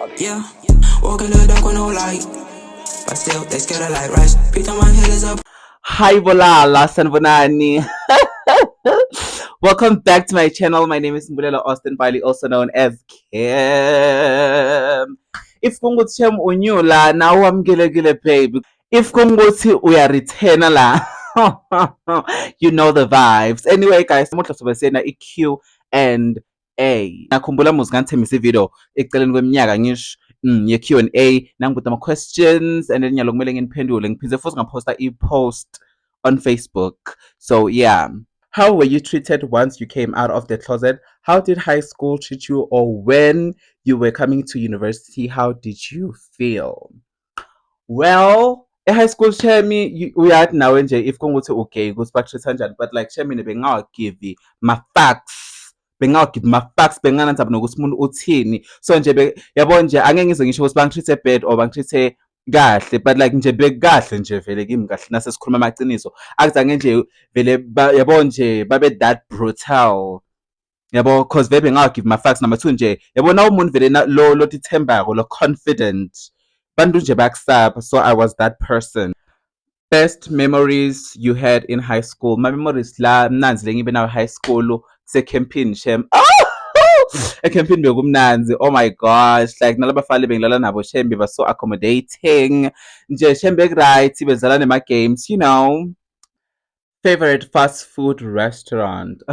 Yeah, walk in the dark with no light, but still they scared of light, right? Beat on my head is up. Hi Bolala Sanbonani. Welcome back to my channel. My name is Mbulela Austin Bailey, also known as Kim. If kunguthi Chem unyula na wamgelegele babe. If kunguthi uyareturna la. You know the vibes. Anyway guys, namuhla sobe sena iQ and A. Nakhumbula muzi ngithembisa video eceleni kweminyaka ngisho ye-Q&A nangibuta ama-questions and then nyalo kumele nginiphendule ngiphinde futhi ngaposta i-post on Facebook. So yeah. How were you treated once you came out of the closet? How did high school treat you? Or when you were coming to university, how did you feel? Well, high school shemi uyathi nawe nje if kunguthi okay ukuthi bakutreat kanjani, but like shemi bengawagive ma-facts, bengawagive ma-facts, benganandaba nokuthi umuntu uthini. So nje yabo nje angeke ngize ngisho ukuthi bangitreat bad or bangitreat kahle, but like nje bekahle nje vele kimi kahle nasesikhuluma amaqiniso. Akuzange nje vele yabo nje babe that brutal. Yabo cause vele bengawagive ma-facts. Number two nje yabo na umuntu vele lo tithembako, lo confident. Bantu nje bakusaba, so I was that person. Best memories you had in high school? My memories la mnanzi lengibe nayo high school camping shem. Camping bekumnanzi. Oh my gosh, like nalabafana bengilala nabo shem beba so accommodating. Nje shem bek right, bezala nema games, you know. Favorite fast food restaurant?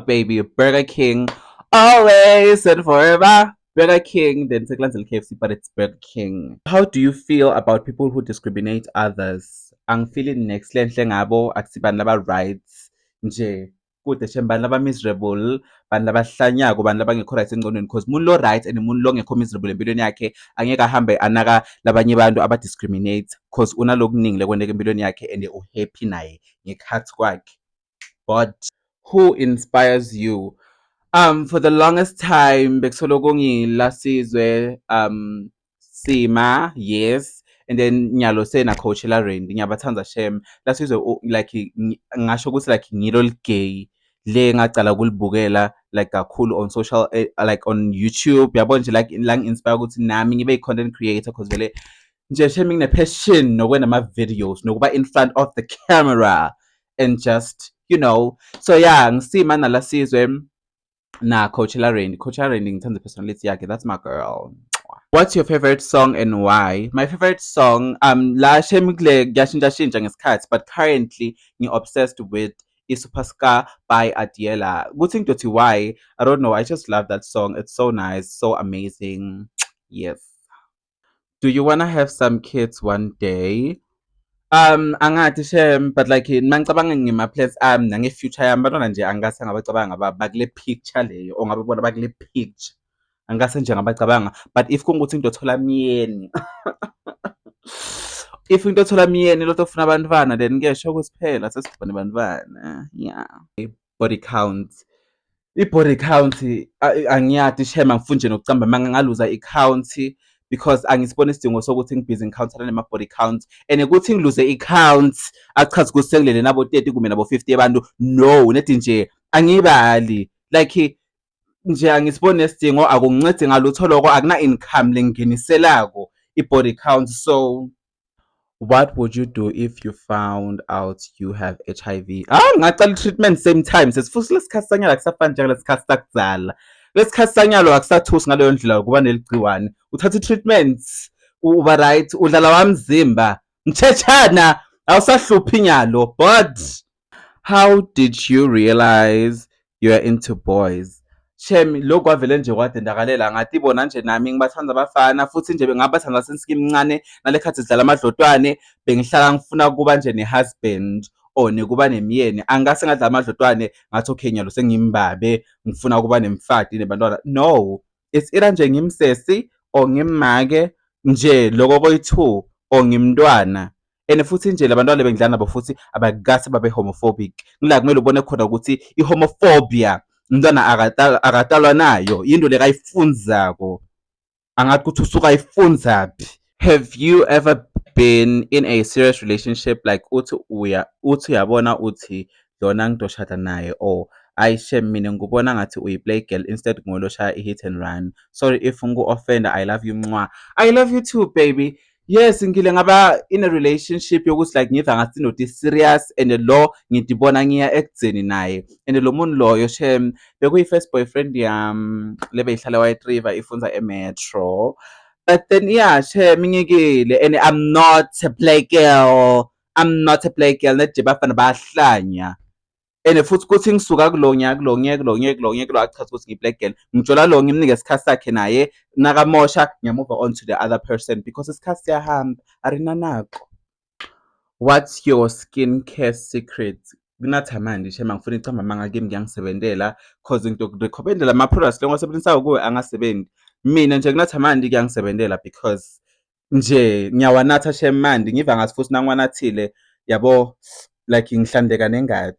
Baby, Burger King. Always and forever. Burger King, then Teklanzel KFC, but it's Burger King. How do you feel about people who discriminate others? I'm feeling next ngabo akusiban laba rights nje kude shembani laba miserable, ban laba hlanyako, ban laba ngekho right engqondweni, because umuntu lo right and umuntu lo ngekho miserable empilweni yakhe angeke ahambe anaka labanye abantu aba discriminate because unalokuningi lekwendeka empilweni yakhe and uhappy naye ngekhathi kwakhe. But who inspires you? For the longest time bekusoloku ngilasizwe Sima, yes, and then nyalo sena Coachella Randy ngiyabathanda shem lasizwe like ngasho ukuthi like ngilo ligay le ngacala kulibukela like kakhulu on social like on YouTube yabo nje like la ngi-inspire ukuthi nami ngibe i-content creator because vele nje shem ngine passion nokwenza ama videos nokuba in front of the camera and just you know. So yeah, ngisima nalasizwe na Coachella Randy ngithanda personality yakhe, that's my girl. What's your favorite song and why? My favorite song la shemikle kuyashintsha ngesikhathi, but currently ngi-obsessed with iSuperstar by Adiela. Kuthi ngidothi why? I don't know, I just love that song. It's so nice, so amazing. Yes. Do you wanna have some kids one day? Angathi shem, but like mangicabanga ngima-plans nange-future yami bantwana nje angase ngabacabanga bakule picture leyo or ngababona bakule picture angase nje ngabacabanga. But if kungukuthi into othola myeni if into othola myeni lot ofuna abantwana then ngiyasho ukuthi phela sesidibane abantwana. Yeah. Body count, i-body count angiyazi shem, angifuni nje nokucamba mangaluza i-count because angisibona isidingo sokuthi ngibhizi ngicountana nema-body count and ukuthi ngiluze i-count achazi ukuthi sekulele nabo 30 kumbe nabo 50 abantu. No, nethi nje angibali like nje angisiboni nesidingo, akungincedi ngalutho lokho, akuna-income lengeniselako i-body count. So what would you do if you found out you have HIV? Ngacala i-treatment same time sesifuthi lesikhathi sanyalo akusafani njengalesi sakuzala. Lesikhathi sanyalo akusathusi ngaleyo ndlela kuba neligciwane, uthatha i-treatment uba right, udlala wamzimba mthetshana awusahluphi nyalo. But how did you realize you are into boys? Shem, lokhu kwavele nje kwadendakalela ngathi ibona nje nami ngibathanda abafana futhi nje bengabathanda sensikimncane nalekhathi sidlala amadlotwane bengihlala ngifuna kuba nje ne-husband or nekuba nemyeni. Angase ngadlala amadlotwane ngathi okay nyalo sengimbabe ngifuna kuba nemfati nebantwana. No, it's either nje ngimsesi or ngimake nje loko koyi-2 or ngimntwana. And futhi nje labantwana bengidlala nabo futhi abakase babe homophobic. Ngila kumele ubone khona ukuthi i-homophobia umntwana akatalwa nayo, into lekayifundzako angathi ukuthi usuka ayifundzaphi. Have you ever been in a serious relationship like uthi uyabona uthi lona ngizoshada naye, or ayi shem mina ngikubona ngathi uyi-play girl instead ngoloshaya i-hit and run. Sorry if ngiku-offenda, I love you mwa. I love you too baby. Yes, ngile ngaba in a relationship yokuthi like ngiva ngathi indoda serious and lo ngidibona ngiya ekudzeni naye, and lo muntu loyo shem bekuyi-first boyfriend yami lebeyihlala White River ifunza emetro. But then yeah, shem ngiyekile, and I'm not a play girl. I'm not a play girl. Net nje bafana bayahlanya. And futhi kuthi ngisuka kulo achaza ukuthi ngiyi-black girl, ngitshola lo ngimnike isikhathi sakhe naye nakamosha ngiya-move on to the other person because isikhathi siyahamba arinanako. What's your skincare secret? Kunatha manje shema ngifuna ichamba manga kimi ngiyangisebentela cause ngitokurecommendela ama-products lengiwasebenzisayo kuwe angasebenzi. Mina nje kunatha manje kuyangisebentela because nje ngiyawanatha shem manje ngiva ngathi futhi nangiwanathile yabo like ngihlandeka nengadi.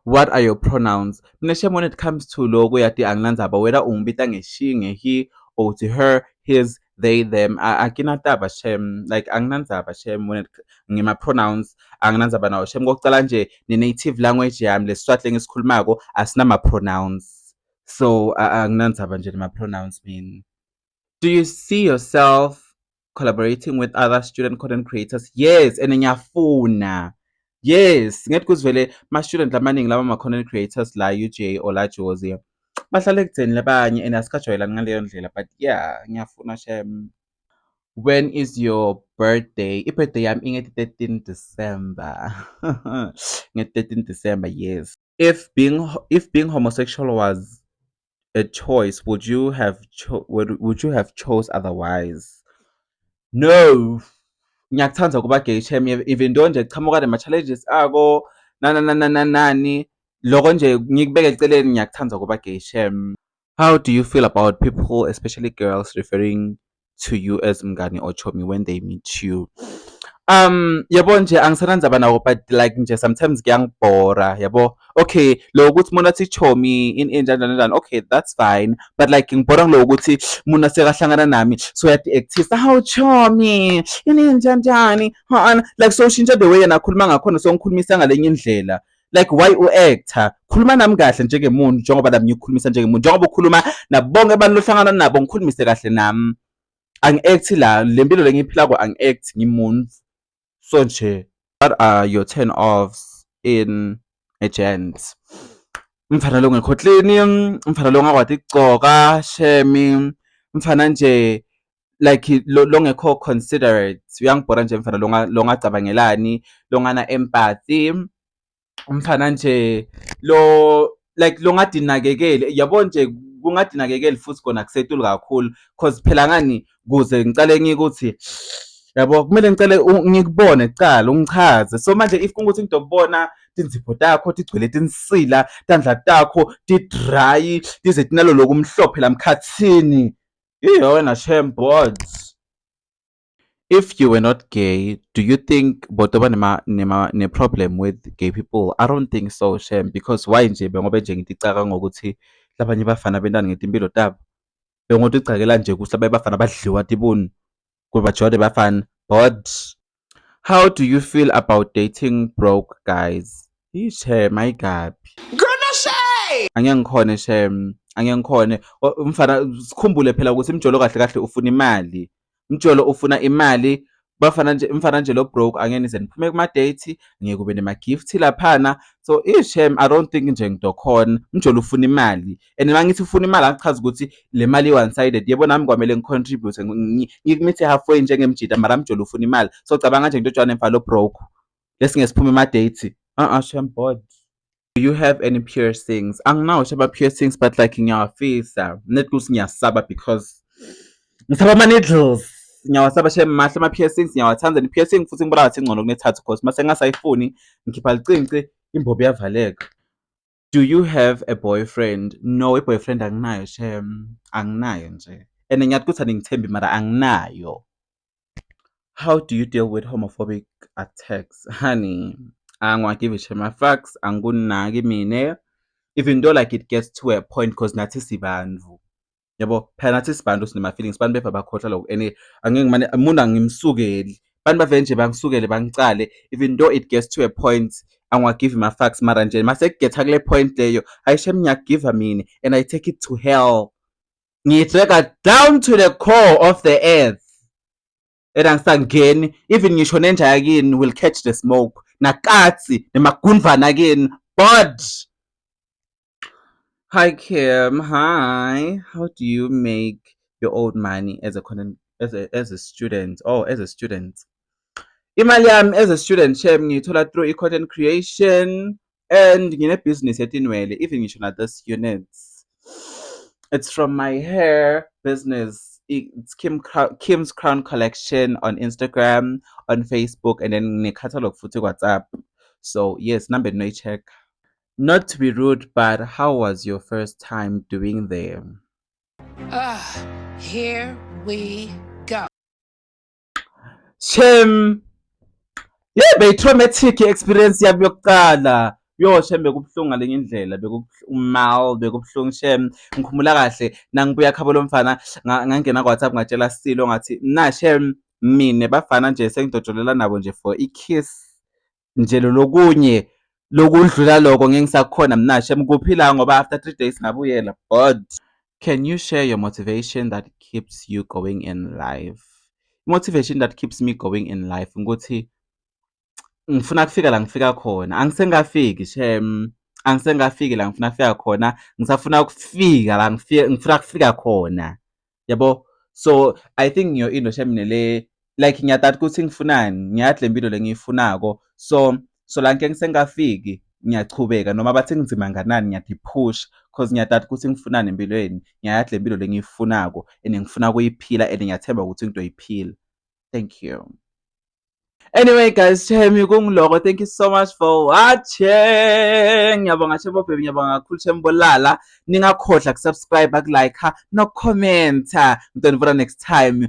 What are your pronouns? Mina shem when it comes to logo yati anginandzaba whether ungibita nge-she, nge-he, or to her, his, they, them. Akinandaba shem, like anginandzaba shem when it ngima-pronouns anginandzaba nawo shem. Kokucala nje ne-native language yami leSiswati lengisikhulumako asinama-pronouns, so anginandzaba nje nema-pronouns mina. Do you see yourself collaborating with other student content creators? Yes, and ngiyafuna. Yes, ngethi kuzivele ma-student lamaningi laba ma-content creators la UJ or la Jozi bahlala ekudzeni labanye and asikajwayelani ngaleyo ndlela, but yeah ngiyafuna shem. When is your birthday? I-birthday yami inge-13 December. Nge-13 December, yes. If being homosexual was a choice, would you have chose otherwise? No. Ngiyakuthanda ukuba gay shem, even though nje kuchamuka nema-challenges ako nani loko nje ngikubeke eceleni ngiyakuthanda ukuba gay shem. How do you feel about people, especially girls, referring to you as mngani or chomi when they meet you? Yabo nje angisanandzaba nawo, but like nje sometimes kuyangibhora yabo. Okay, lo ukuthi umuntu athi chomi in njani, okay that's fine, but like ngibhora ngilo ukuthi umuntu asekahlangana nami so yati-actisa how chomi ini njani like so shintsha the way yena akhuluma ngakhona so ngikhulumisa ngalenye indlela. Like why u-actor? Khuluma nami kahle njengemuntu njengoba nami ngikhulumisa njengemuntu, njengoba ukhuluma nabonke abantu lohlangana nabo ngikhulumise kahle nami. Angi-act la lempilo lengiyiphilako, angi-act ngimuntu. So nje, what are your turn-offs in a gent? Mfana lo ngekho clean, mfana lo ngakwati ukugcoka shemi, mfana nje like lo ngekho considerate. Uyangibhora nje mfana lo ngacabangelani, lo ngana empathy. Mfana nje lo like lo ngadinakekeli yabo nje kungadinakekeli futhi kona kusetulu kakhulu cause phela ngani kuze ngicale ngikuthi yabo kumele ngicele ngikubone kuqala ungichaze. So manje if kungukuthi ngidokubona tinzipho takho tigcwele tinsila, tandla takho ti-dry tize tinalo lokumhlophe lamkhathini, iyo wena shem bods. If you were not gay, do you think botoba ne problem with gay people? I don't think so shem, because why nje bengobe nje ngicaka ngokuthi labanye bafana bentana ngetimpilo tabo bengothi icakela nje ukuthi abaye bafana badliwa tibuni kuba jode bafana. But how do you feel about dating broke guys? Shem ayikabi angeke ngikhone shem, angeke ngikhone. Mfana sikhumbule phela ukuthi imjolo kahle kahle ufuna imali, mjolo ufuna imali. Bafana nje mfana nje lo broke angeke nize niphume kuma-date, ngeke kube nema-gift laphana. So shem I don't think nje ngidokhona, mjolo ufuna imali, and mangithi ufuna imali angichaza ukuthi le mali one sided. Yebo nami kwamele ngicontribute ngikumithe halfway njengemjida mara mjolo ufuna imali. So cabanga nje ngidotshwane mfana lo broke lesingeke siphume ama-date. Shem board. Do you have any piercings? Anginawo shaba piercings, but like ngiyawafisa net kuthi ngiyasaba because ngisaba ama-needles. Ngiyawasaba shem mahle ama-piercings, ngiyawathanda ne-piercing futhi ngibona ngathi ngcono kunethathu cause mase ngasayifuni ngikhipha licinci imbobo iyavaleka. Do you have a boyfriend? No, i-boyfriend anginayo shem, anginayo nje, and ngiyathi ukuthi aningithembi mara anginayo. How do you deal with homophobic attacks? Honey, angiwagive shem ama-facts, angikunaki mine, even though like it gets to a point cause nathi sibandvu yabo, phela nathi sibantu sinema-feelings, bantu beva bakhohlwa lokho, and angeke ngimane umuntu angimsukeli, bantu bavele nje bangisukele bangicale, even though it gets to a point angiwagive ma-facts mara nje mase kugetha kule point leyo hayi shem ngiyakugiva mina and I take it to hell ngiyi-drag down to the core of the earth and angisangeni even ngisho nenja yakini will catch the smoke nakatsi nemagunvana kini but hi Kim, hi, how do you make your own money as a student? Oh, as a student. Imali yami as a student shem ngiyithola through i-content creation and ngine-business yetinwele even ngisho na this unit. It's from my hair business. It's Kim's Crown Collection on Instagram, on Facebook, and then ne-catalog futhi WhatsApp. So yes, number no check. Not to be rude, but how was your first time doing them? Here we go. Shem, yeah, be-traumatic experience yami yokuqala. Yo shem bekubuhlungu ngalenye indlela bekumal bekubuhlungu shem ngikhumula kahle nangibuya khabo lomfana ngangena ku-WhatsApp ngatshela Silo ngathi na shem mine bafana nje sengidojolela nabo nje for i-kiss nje lokunye lokudlula lokho ngeke ngisakhona mina shem kuphila ngoba after 3 days ngabuyela but can you share your motivation that keeps you going in life? Motivation that keeps me going in life ukuthi ngifuna kufika la ngifika khona angisengafiki shem angisengafiki la ngifuna kufika khona ngisafuna ukufika la ngifuna kufika khona yabo so I think ngiyo into shem nele like ngiyathatha ukuthi ngifunani ngiyathi le mpilo lengiyifunako so la ngeke ngisengafiki ngiyachubeka noma bathi ngizima nganani ngiyathi-push cause ngiyathatha ukuthi ngifunani empilweni ngiyathi le mpilo lengiyifunako and ngifuna kuyiphila and ngiyathemba ukuthi ngizoyiphila. Thank you. Anyway guys, Chemi kungiloko. Thank you so much for watching. Ngiyabonga Chemi baby, ngiyabonga kakhulu Chemi bolala. Ningakhohlwa kusubscribe, like, no comment. Ngidonivula next time.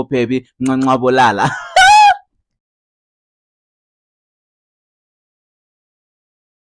Baby, bolala.